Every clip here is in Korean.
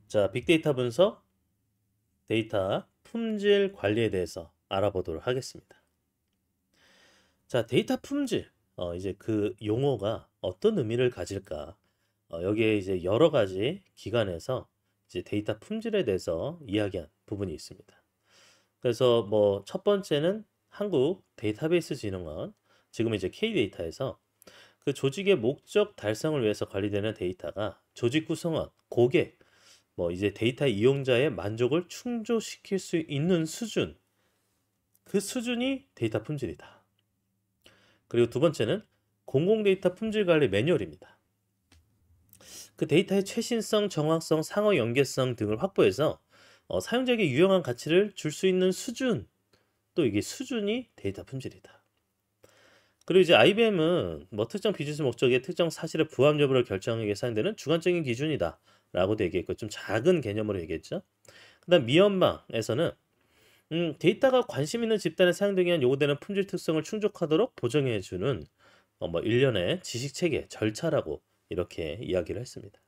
자, 빅데이터 분석, 데이터 품질 관리에 대해서 알아보도록 하겠습니다. 자, 데이터 품질. 이제 그 용어가 어떤 의미를 가질까? 여기에 이제 여러 가지 기관에서 이제 데이터 품질에 대해서 이야기한 부분이 있습니다. 그래서 뭐 첫 번째는 한국 데이터베이스 진흥원, 지금 이제 K데이터에서 그 조직의 목적 달성을 위해서 관리되는 데이터가 조직 구성원, 고객, 뭐 이제 데이터 이용자의 만족을 충족시킬 수 있는 수준, 그 수준이 데이터 품질이다. 그리고 두 번째는 공공 데이터 품질 관리 매뉴얼입니다. 그 데이터의 최신성, 정확성, 상호 연계성 등을 확보해서 사용자에게 유용한 가치를 줄 수 있는 수준, 또 이게 수준이 데이터 품질이다. 그리고 이제 IBM은 뭐 특정 비즈니스 목적의 특정 사실의 부합 여부를 결정하기 위해 사용되는 주관적인 기준이다 라고도 얘기했고, 좀 작은 개념으로 얘기했죠. 그 다음 미연방에서는 데이터가 관심 있는 집단에 사용되기 위한 요구되는 품질 특성을 충족하도록 보정해주는 뭐 일련의 지식 체계, 절차라고 이렇게 이야기를 했습니다.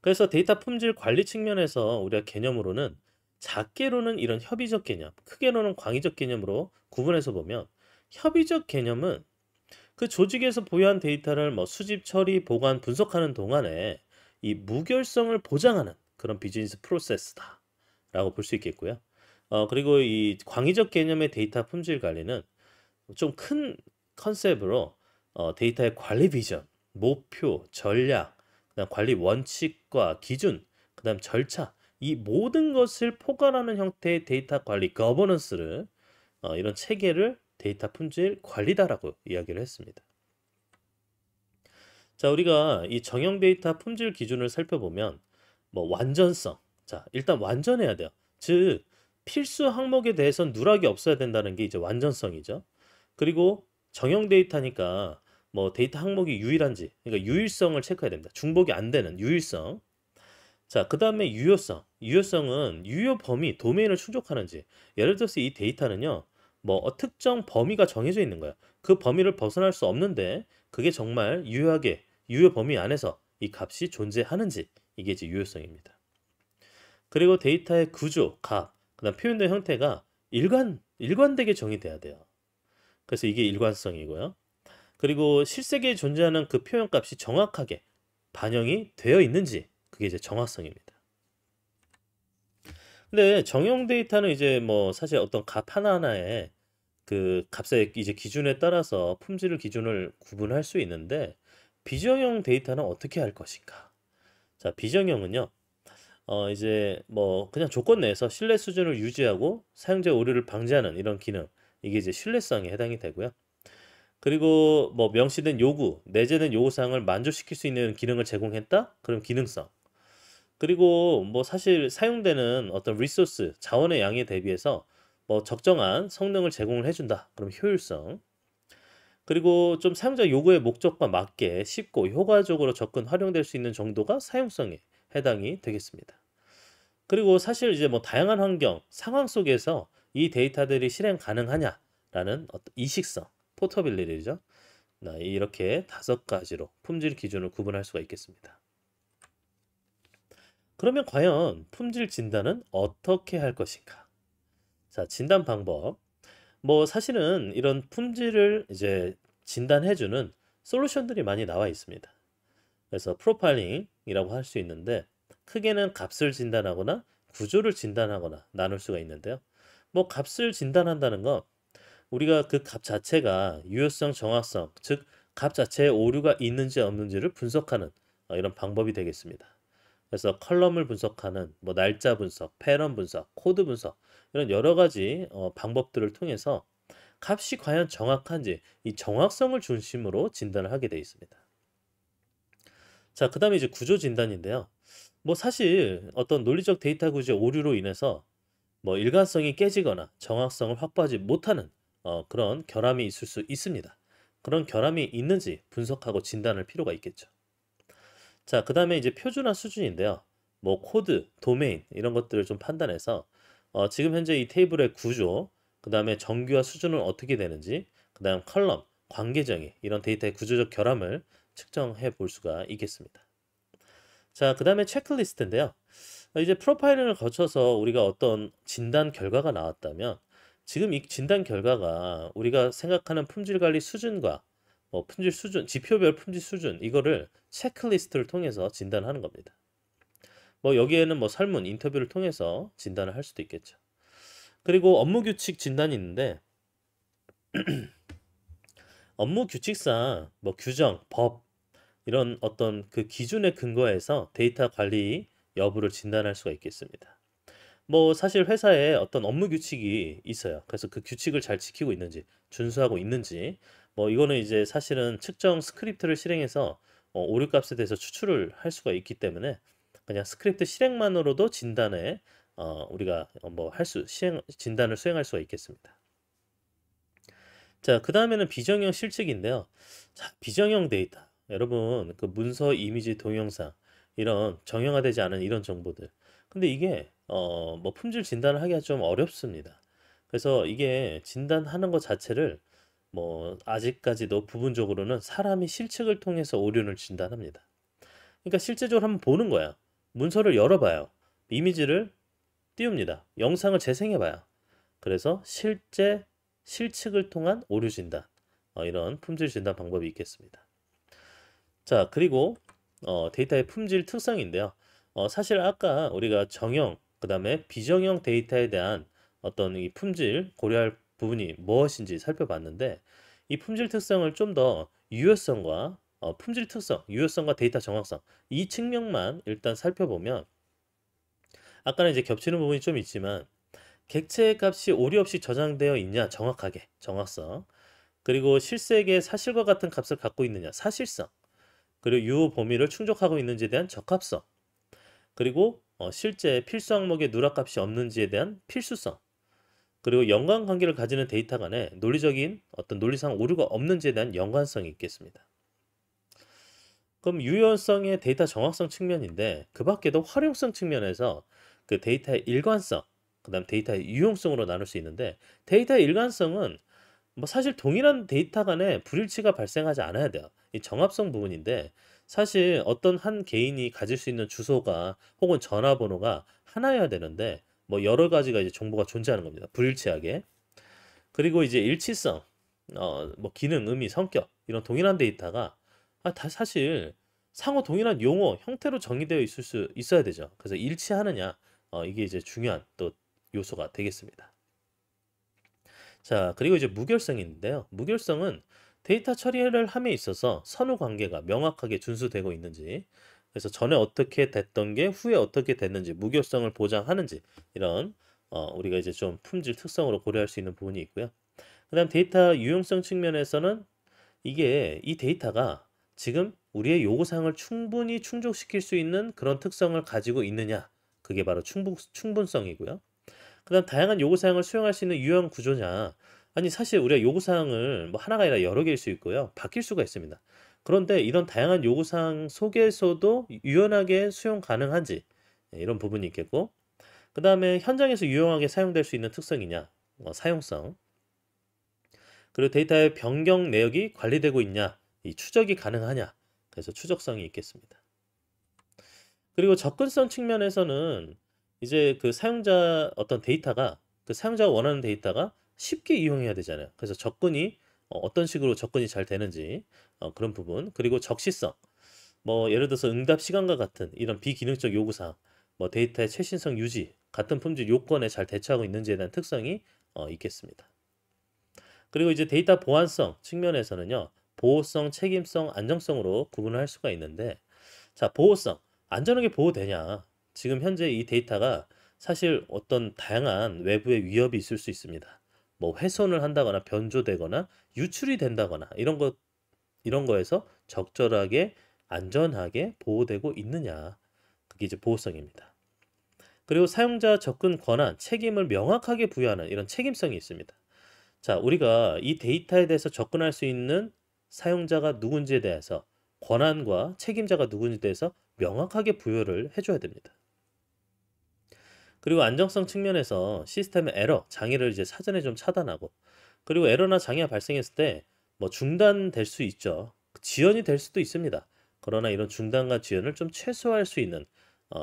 그래서 데이터 품질 관리 측면에서 우리가 개념으로는 작게로는 이런 협의적 개념, 크게로는 광의적 개념으로 구분해서 보면, 협의적 개념은 그 조직에서 보유한 데이터를 뭐 수집, 처리, 보관, 분석하는 동안에 이 무결성을 보장하는 그런 비즈니스 프로세스다라고 볼 수 있겠고요. 그리고 이 광의적 개념의 데이터 품질 관리는 좀 큰 컨셉으로 데이터의 관리 비전, 목표, 전략, 그다음 관리 원칙과 기준, 그다음 절차, 이 모든 것을 포괄하는 형태의 데이터 관리 거버넌스를 이런 체계를 데이터 품질 관리다라고 이야기를 했습니다. 자, 우리가 이 정형 데이터 품질 기준을 살펴보면 뭐 완전성. 자, 일단 완전해야 돼요. 즉 필수 항목에 대해선 누락이 없어야 된다는 게 이제 완전성이죠. 그리고 정형 데이터니까 뭐 데이터 항목이 유일한지, 그러니까 유일성을 체크해야 됩니다. 중복이 안 되는 유일성. 자, 그다음에 유효성. 유효성은 유효 범위, 도메인을 충족하는지. 예를 들어서 이 데이터는요, 뭐 특정 범위가 정해져 있는 거야. 그 범위를 벗어날 수 없는데 그게 정말 유효하게 유효 범위 안에서 이 값이 존재하는지, 이게 이제 유효성입니다. 그리고 데이터의 구조, 값, 그다음 표현된 형태가 일관되게 정의돼야 돼요. 그래서 이게 일관성이고요. 그리고 실세계에 존재하는 그 표현값이 정확하게 반영이 되어 있는지, 그게 이제 정확성입니다. 근데 정형 데이터는 이제 뭐 사실 어떤 값 하나하나에 그 값의 이제 기준에 따라서 품질을 기준을 구분할 수 있는데, 비정형 데이터는 어떻게 할 것인가? 자, 비정형은요, 이제 뭐 그냥 조건 내에서 신뢰 수준을 유지하고 사용자 오류를 방지하는 이런 기능, 이게 이제 신뢰성에 해당이 되고요. 그리고 뭐 명시된 요구, 내재된 요구사항을 만족시킬 수 있는 기능을 제공했다? 그럼 기능성. 그리고 뭐 사실 사용되는 어떤 리소스, 자원의 양에 대비해서 뭐 적정한 성능을 제공을 해준다. 그럼 효율성. 그리고 좀 사용자 요구의 목적과 맞게 쉽고 효과적으로 접근 활용될 수 있는 정도가 사용성에 해당이 되겠습니다. 그리고 사실 이제 뭐 다양한 환경, 상황 속에서 이 데이터들이 실행 가능하냐라는 어떤 이식성, 포터빌리티죠. 이렇게 다섯 가지로 품질 기준을 구분할 수가 있겠습니다. 그러면 과연 품질 진단은 어떻게 할 것인가? 자, 진단 방법. 뭐 사실은 이런 품질을 이제 진단해주는 솔루션들이 많이 나와 있습니다. 그래서 프로파일링이라고 할 수 있는데, 크게는 값을 진단하거나 구조를 진단하거나 나눌 수가 있는데요. 뭐 값을 진단한다는 건 우리가 그 값 자체가 유효성, 정확성, 즉 값 자체에 오류가 있는지 없는지를 분석하는 이런 방법이 되겠습니다. 그래서 컬럼을 분석하는 뭐 날짜 분석, 패런 분석, 코드 분석, 이런 여러 가지 방법들을 통해서 값이 과연 정확한지, 이 정확성을 중심으로 진단을 하게 되어 있습니다. 자, 그다음에 이제 구조 진단인데요. 뭐 사실 어떤 논리적 데이터 구조의 오류로 인해서 뭐 일관성이 깨지거나 정확성을 확보하지 못하는 그런 결함이 있을 수 있습니다. 그런 결함이 있는지 분석하고 진단할 필요가 있겠죠. 자, 그다음에 이제 표준화 수준인데요. 뭐 코드, 도메인 이런 것들을 좀 판단해서 지금 현재 이 테이블의 구조, 그다음에 정규화 수준은 어떻게 되는지, 그다음 컬럼, 관계정의 이런 데이터의 구조적 결함을 측정해 볼 수가 있겠습니다. 자, 그다음에 체크리스트인데요. 이제 프로파일링을 거쳐서 우리가 어떤 진단 결과가 나왔다면 지금 이 진단 결과가 우리가 생각하는 품질 관리 수준과 뭐 품질 수준, 지표별 품질 수준 이거를 체크리스트를 통해서 진단하는 겁니다. 뭐 여기에는 뭐 설문, 인터뷰를 통해서 진단을 할 수도 있겠죠. 그리고 업무 규칙 진단이 있는데 업무 규칙상 뭐 규정, 법 이런 어떤 그 기준에 근거해서 데이터 관리 여부를 진단할 수가 있겠습니다. 뭐 사실 회사에 어떤 업무 규칙이 있어요. 그래서 그 규칙을 잘 지키고 있는지, 준수하고 있는지, 뭐 이거는 이제 사실은 측정 스크립트를 실행해서 오류 값에 대해서 추출을 할 수가 있기 때문에 그냥 스크립트 실행만으로도 진단에 우리가 뭐 할 수, 진단을 수행할 수가 있겠습니다. 자, 그 다음에는 비정형 실측인데요. 자, 비정형 데이터. 여러분, 그 문서, 이미지, 동영상, 이런 정형화되지 않은 이런 정보들. 근데 이게, 뭐 품질 진단을 하기가 좀 어렵습니다. 그래서 이게 진단하는 것 자체를 뭐 아직까지도 부분적으로는 사람이 실측을 통해서 오류를 진단합니다. 그러니까 실제적으로 한번 보는 거야. 문서를 열어봐요. 이미지를 띄웁니다. 영상을 재생해봐요. 그래서 실제 실측을 통한 오류 진단, 이런 품질 진단 방법이 있겠습니다. 자, 그리고 데이터의 품질 특성인데요. 사실 아까 우리가 정형, 그 다음에 비정형 데이터에 대한 어떤 이 품질 고려할 부분이 무엇인지 살펴봤는데 이 품질 특성을 좀 더 유효성과 품질 특성, 유효성과 데이터 정확성 이 측면만 일단 살펴보면 아까는 이제 겹치는 부분이 좀 있지만 객체 값이 오류 없이 저장되어 있냐 정확하게 정확성 그리고 실색의 사실과 같은 값을 갖고 있느냐 사실성 그리고 유효 범위를 충족하고 있는지에 대한 적합성 그리고 실제 필수 항목의 누락값이 없는지에 대한 필수성 그리고 연관관계를 가지는 데이터 간에 논리적인 어떤 논리상 오류가 없는지에 대한 연관성이 있겠습니다. 그럼 유효성의 데이터 정확성 측면인데 그 밖에도 활용성 측면에서 그 데이터의 일관성 그다음 데이터의 유용성으로 나눌 수 있는데 데이터의 일관성은 뭐 사실 동일한 데이터 간에 불일치가 발생하지 않아야 돼요. 이 정합성 부분인데 사실 어떤 한 개인이 가질 수 있는 주소가 혹은 전화번호가 하나여야 되는데 뭐 여러 가지가 이제 정보가 존재하는 겁니다. 불일치하게. 그리고 이제 일치성, 뭐 기능, 의미, 성격 이런 동일한 데이터가 다 사실 상호 동일한 용어, 형태로 정의되어 있을 수 있어야 되죠. 그래서 일치하느냐, 이게 이제 중요한 또 요소가 되겠습니다. 자, 그리고 이제 무결성인데요. 무결성은 데이터 처리를 함에 있어서 선후 관계가 명확하게 준수되고 있는지, 그래서 전에 어떻게 됐던 게 후에 어떻게 됐는지, 무결성을 보장하는지, 이런, 우리가 이제 좀 품질 특성으로 고려할 수 있는 부분이 있고요. 그 다음 데이터 유용성 측면에서는 이게 이 데이터가 지금 우리의 요구사항을 충분히 충족시킬 수 있는 그런 특성을 가지고 있느냐, 그게 바로 충분성이고요. 그다음 다양한 요구사항을 수용할 수 있는 유형 구조냐. 아니 사실 우리가 요구사항을 뭐 하나가 아니라 여러 개일 수 있고요. 바뀔 수가 있습니다. 그런데 이런 다양한 요구사항 속에서도 유연하게 수용 가능한지 이런 부분이 있겠고 그 다음에 현장에서 유용하게 사용될 수 있는 특성이냐 사용성 그리고 데이터의 변경 내역이 관리되고 있냐 이 추적이 가능하냐 그래서 추적성이 있겠습니다. 그리고 접근성 측면에서는 이제 그 사용자 어떤 데이터가 그 사용자가 원하는 데이터가 쉽게 이용해야 되잖아요. 그래서 접근이 어떤 식으로 접근이 잘 되는지 그런 부분 그리고 적시성 뭐 예를 들어서 응답 시간과 같은 이런 비기능적 요구사항 뭐 데이터의 최신성 유지 같은 품질 요건에 잘 대처하고 있는지에 대한 특성이 있겠습니다. 그리고 이제 데이터 보안성 측면에서는요. 보호성, 책임성, 안정성으로 구분을 할 수가 있는데 자, 보호성. 안전하게 보호되냐? 지금 현재 이 데이터가 사실 어떤 다양한 외부의 위협이 있을 수 있습니다. 뭐 훼손을 한다거나 변조되거나 유출이 된다거나 이런 거에서 적절하게 안전하게 보호되고 있느냐. 그게 이제 보호성입니다. 그리고 사용자 접근 권한, 책임을 명확하게 부여하는 이런 책임성이 있습니다. 자, 우리가 이 데이터에 대해서 접근할 수 있는 사용자가 누군지에 대해서 권한과 책임자가 누군지에 대해서 명확하게 부여를 해줘야 됩니다. 그리고 안정성 측면에서 시스템의 에러, 장애를 이제 사전에 좀 차단하고 그리고 에러나 장애가 발생했을 때 뭐 중단될 수 있죠. 지연이 될 수도 있습니다. 그러나 이런 중단과 지연을 좀 최소화할 수 있는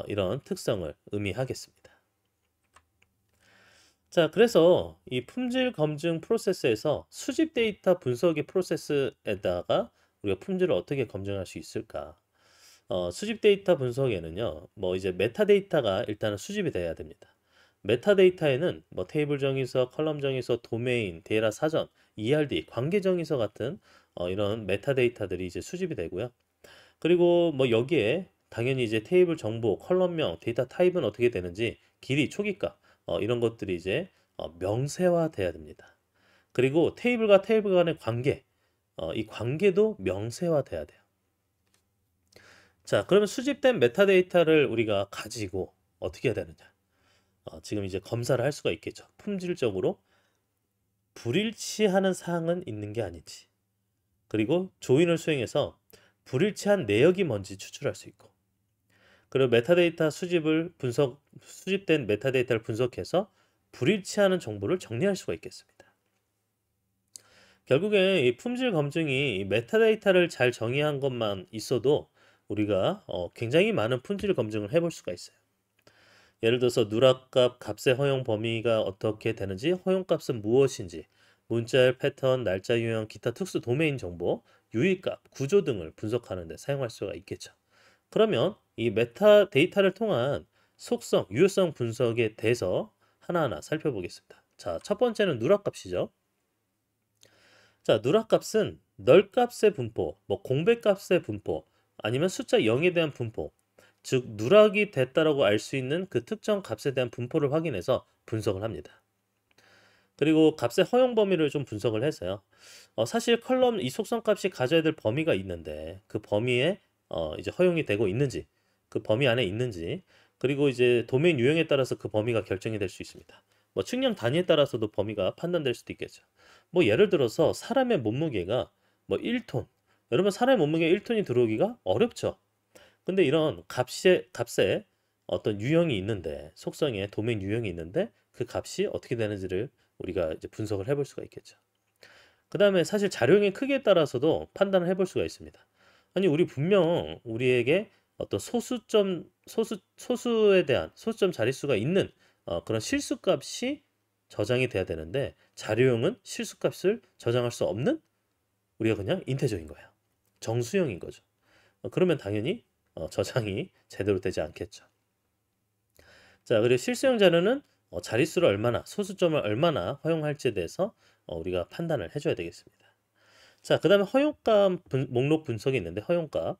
이런 특성을 의미하겠습니다. 자, 그래서 이 품질 검증 프로세스에서 수집 데이터 분석의 프로세스에다가 우리가 품질을 어떻게 검증할 수 있을까? 수집 데이터 분석에는요, 뭐 이제 메타데이터가 일단은 수집이 돼야 됩니다. 메타데이터에는 뭐 테이블 정의서, 컬럼 정의서, 도메인, 데이터 사전, ERD, 관계 정의서 같은 이런 메타데이터들이 이제 수집이 되고요. 그리고 뭐 여기에 당연히 이제 테이블 정보, 컬럼명, 데이터 타입은 어떻게 되는지, 길이, 초기값 이런 것들이 이제 명세화돼야 됩니다. 그리고 테이블과 테이블 간의 관계, 이 관계도 명세화돼야 돼요. 자, 그러면 수집된 메타데이터를 우리가 가지고 어떻게 해야 되느냐? 지금 이제 검사를 할 수가 있겠죠. 품질적으로 불일치하는 사항은 있는 게 아닌지, 그리고 조인을 수행해서 불일치한 내역이 뭔지 추출할 수 있고, 그리고 메타데이터 수집된 메타데이터를 분석해서 불일치하는 정보를 정리할 수가 있겠습니다. 결국에 이 품질 검증이 이 메타데이터를 잘 정의한 것만 있어도 우리가 굉장히 많은 품질 검증을 해볼 수가 있어요. 예를 들어서 누락값, 값의 허용 범위가 어떻게 되는지, 허용값은 무엇인지, 문자열 패턴, 날짜 유형, 기타 특수 도메인 정보, 유의값, 구조 등을 분석하는 데 사용할 수가 있겠죠. 그러면 이 메타데이터를 통한 속성, 유효성 분석에 대해서 하나하나 살펴보겠습니다. 자, 첫 번째는 누락값이죠. 자, 누락값은 널값의 분포, 뭐 공배값의 분포, 아니면 숫자 0에 대한 분포, 즉 누락이 됐다라고 알 수 있는 그 특정 값에 대한 분포를 확인해서 분석을 합니다. 그리고 값의 허용 범위를 좀 분석을 해서요. 사실 컬럼 이 속성 값이 가져야 될 범위가 있는데 그 범위에 이제 허용이 되고 있는지, 그 범위 안에 있는지, 그리고 이제 도메인 유형에 따라서 그 범위가 결정이 될 수 있습니다. 뭐 측량 단위에 따라서도 범위가 판단될 수도 있겠죠. 뭐 예를 들어서 사람의 몸무게가 뭐 1톤. 여러분 사람의 몸무게 1톤이 들어오기가 어렵죠. 근데 이런 값에 어떤 유형이 있는데, 속성에 도메인 유형이 있는데 그 값이 어떻게 되는지를 우리가 이제 분석을 해볼 수가 있겠죠. 그 다음에 사실 자료형의 크기에 따라서도 판단을 해볼 수가 있습니다. 아니 우리 분명 우리에게 어떤 소수에 대한 소수점 자릿수가 있는 그런 실수값이 저장이 돼야 되는데, 자료형은 실수값을 저장할 수 없는, 우리가 그냥 인테저인 거예요. 정수형인 거죠. 그러면 당연히 저장이 제대로 되지 않겠죠. 자, 그리고 실수형 자료는 자릿수를 얼마나, 소수점을 얼마나 허용할지에 대해서 우리가 판단을 해줘야 되겠습니다. 자, 그 다음에 허용값 목록 분석이 있는데, 허용값.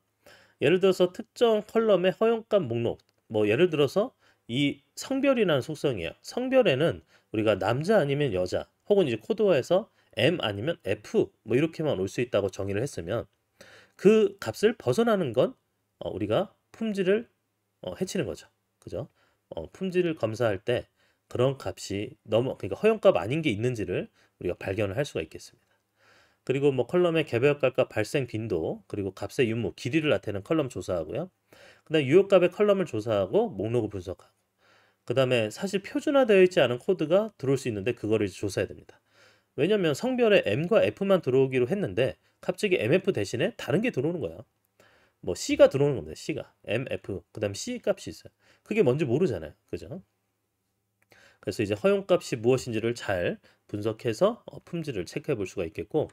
예를 들어서 특정 컬럼의 허용값 목록, 뭐 예를 들어서 이 성별이라는 속성이에요. 성별에는 우리가 남자 아니면 여자, 혹은 이제 코드화해서 M 아니면 F 뭐 이렇게만 올 수 있다고 정의를 했으면, 그 값을 벗어나는 건 우리가 품질을 해치는 거죠. 그죠? 품질을 검사할 때 그런 값이 그러니까 허용값 아닌 게 있는지를 우리가 발견을 할 수가 있겠습니다. 그리고 뭐 컬럼의 개별값과 발생 빈도, 그리고 값의 유무, 길이를 나타내는 컬럼 조사하고요. 그다음 유효값의 컬럼을 조사하고 목록을 분석하고, 그다음에 사실 표준화되어 있지 않은 코드가 들어올 수 있는데 그거를 이제 조사해야 됩니다. 왜냐면 성별에 M과 F만 들어오기로 했는데 갑자기 MF 대신에 다른 게 들어오는 거야. 뭐 C가 들어오는 겁니다. C가 MF, 그다음 C 값이 있어요. 그게 뭔지 모르잖아요. 그죠? 그래서 이제 허용값이 무엇인지를 잘 분석해서 품질을 체크해 볼 수가 있겠고,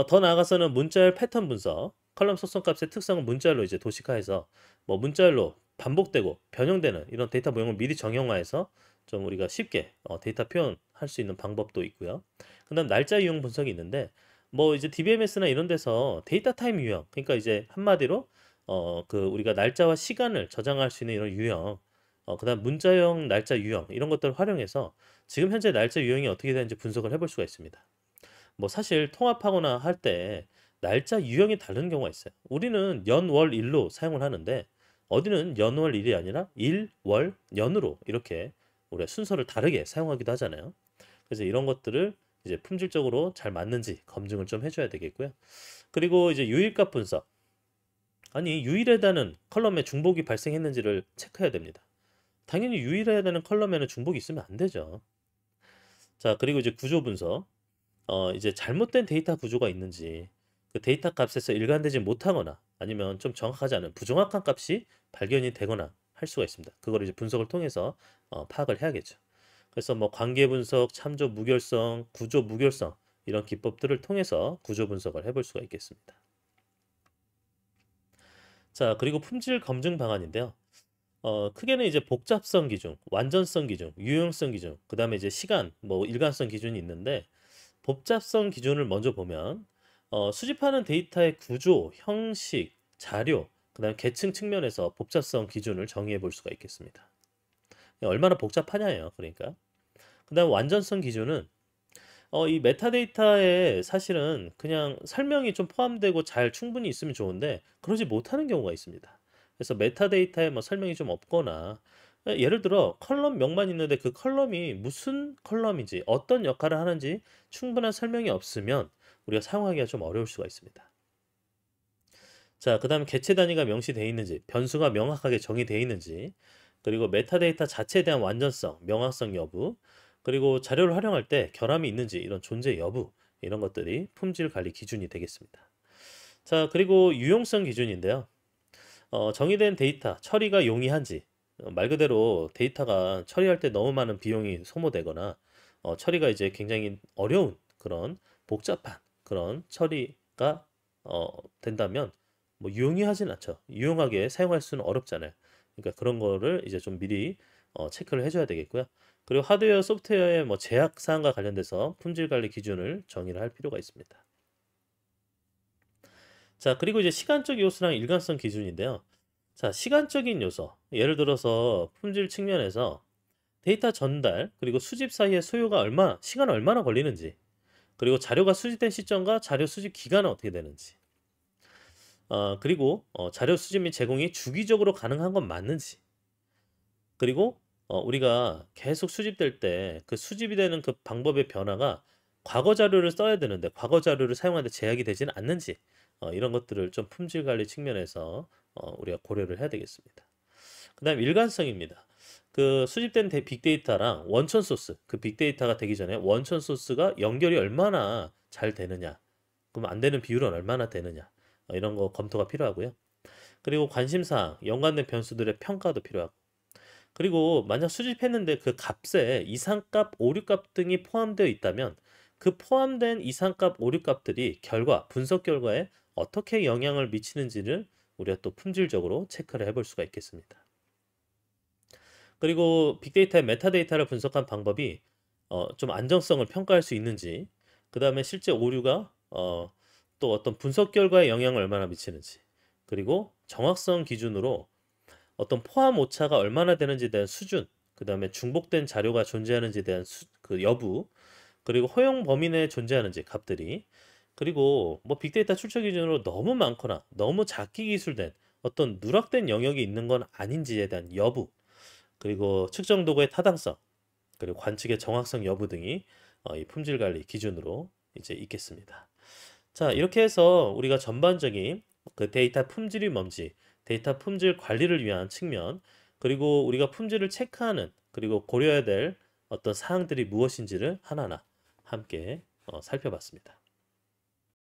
더 나아가서는 문자열 패턴 분석, 컬럼 속성값의 특성을 문자열로 이제 도식화해서 뭐 문자열로 반복되고 변형되는 이런 데이터 모형을 미리 정형화해서 좀 우리가 쉽게 데이터 표현할 수 있는 방법도 있고요. 그다음 날짜 유형 분석이 있는데, 뭐 이제 DBMS나 이런 데서 데이터 타임 유형, 그러니까 이제 한마디로 그 우리가 날짜와 시간을 저장할 수 있는 이런 유형, 그다음 문자형 날짜 유형 이런 것들을 활용해서 지금 현재 날짜 유형이 어떻게 되는지 분석을 해볼 수가 있습니다. 뭐 사실 통합하거나 할 때 날짜 유형이 다른 경우가 있어요. 우리는 연, 월, 일로 사용을 하는데 어디는 연, 월, 일이 아니라 일, 월, 연으로 이렇게 우리가 순서를 다르게 사용하기도 하잖아요. 그래서 이런 것들을 이제 품질적으로 잘 맞는지 검증을 좀 해줘야 되겠고요. 그리고 이제 유일값 분석. 아니 유일하다는 컬럼에 중복이 발생했는지를 체크해야 됩니다. 당연히 유일하다는 컬럼에는 중복이 있으면 안 되죠. 자, 그리고 이제 구조 분석. 이제 잘못된 데이터 구조가 있는지, 그 데이터 값에서 일관되지 못하거나 아니면 좀 정확하지 않은 부정확한 값이 발견이 되거나 할 수가 있습니다. 그걸 이제 분석을 통해서 파악을 해야겠죠. 그래서 뭐 관계 분석, 참조 무결성, 구조 무결성 이런 기법들을 통해서 구조 분석을 해볼 수가 있겠습니다. 자, 그리고 품질 검증 방안인데요. 크게는 이제 복잡성 기준, 완전성 기준, 유용성 기준, 그 다음에 이제 시간, 뭐 일관성 기준이 있는데 복잡성 기준을 먼저 보면 수집하는 데이터의 구조, 형식, 자료, 그 다음에 계층 측면에서 복잡성 기준을 정의해 볼 수가 있겠습니다. 얼마나 복잡하냐예요. 그러니까. 그 다음 완전성 기준은 이 메타데이터에 사실은 그냥 설명이 좀 포함되고 잘 충분히 있으면 좋은데 그러지 못하는 경우가 있습니다. 그래서 메타데이터에 뭐 설명이 좀 없거나 예를 들어 컬럼 명만 있는데 그 컬럼이 무슨 컬럼인지 어떤 역할을 하는지 충분한 설명이 없으면 우리가 사용하기가 좀 어려울 수가 있습니다. 자, 그 다음에 개체 단위가 명시되어 있는지, 변수가 명확하게 정의되어 있는지, 그리고 메타데이터 자체에 대한 완전성, 명확성 여부, 그리고 자료를 활용할 때 결함이 있는지 이런 존재 여부, 이런 것들이 품질 관리 기준이 되겠습니다. 자, 그리고 유용성 기준인데요. 정의된 데이터 처리가 용이한지, 말 그대로 데이터가 처리할 때 너무 많은 비용이 소모되거나 처리가 이제 굉장히 어려운 그런 복잡한 그런 처리가 된다면 뭐 유용하진 않죠. 유용하게 사용할 수는 어렵잖아요. 그러니까 그런 거를 이제 좀 미리 체크를 해줘야 되겠고요. 그리고 하드웨어, 소프트웨어의 뭐 제약 사항과 관련돼서 품질 관리 기준을 정의를 할 필요가 있습니다. 자, 그리고 이제 시간적 요소랑 일관성 기준인데요. 자, 시간적인 요소. 예를 들어서 품질 측면에서 데이터 전달, 그리고 수집 사이에 소요가 시간 얼마나 걸리는지, 그리고 자료가 수집된 시점과 자료 수집 기간은 어떻게 되는지, 그리고 자료 수집 및 제공이 주기적으로 가능한 건 맞는지, 그리고 우리가 계속 수집될 때 그 수집이 되는 그 방법의 변화가 과거 자료를 써야 되는데 과거 자료를 사용하는데 제약이 되지는 않는지 이런 것들을 좀 품질 관리 측면에서 우리가 고려를 해야 되겠습니다. 그 다음 일관성입니다. 그 수집된 빅데이터랑 원천 소스, 그 빅데이터가 되기 전에 원천 소스가 연결이 얼마나 잘 되느냐, 그럼 안 되는 비율은 얼마나 되느냐, 이런 거 검토가 필요하고요. 그리고 관심사항, 연관된 변수들의 평가도 필요하고, 그리고 만약 수집했는데 그 값에 이상값, 오류값 등이 포함되어 있다면 그 포함된 이상값, 오류값들이 분석 결과에 어떻게 영향을 미치는지를 우리가 또 품질적으로 체크를 해볼 수가 있겠습니다. 그리고 빅데이터의 메타데이터를 분석한 방법이 좀 안정성을 평가할 수 있는지, 그 다음에 실제 오류가 또 어떤 분석 결과에 영향을 얼마나 미치는지, 그리고 정확성 기준으로 어떤 포함 오차가 얼마나 되는지에 대한 수준, 그 다음에 중복된 자료가 존재하는지에 대한 그 여부, 그리고 허용 범위 내에 존재하는지 값들이, 그리고 뭐 빅데이터 출처 기준으로 너무 많거나 너무 작게 기술된 어떤 누락된 영역이 있는 건 아닌지에 대한 여부, 그리고 측정 도구의 타당성, 그리고 관측의 정확성 여부 등이 이 품질 관리 기준으로 이제 있겠습니다. 자, 이렇게 해서 우리가 전반적인 그 데이터 품질이 뭔지, 데이터 품질 관리를 위한 측면, 그리고 우리가 품질을 체크하는, 그리고 고려해야 될 어떤 사항들이 무엇인지를 하나하나 함께 살펴봤습니다.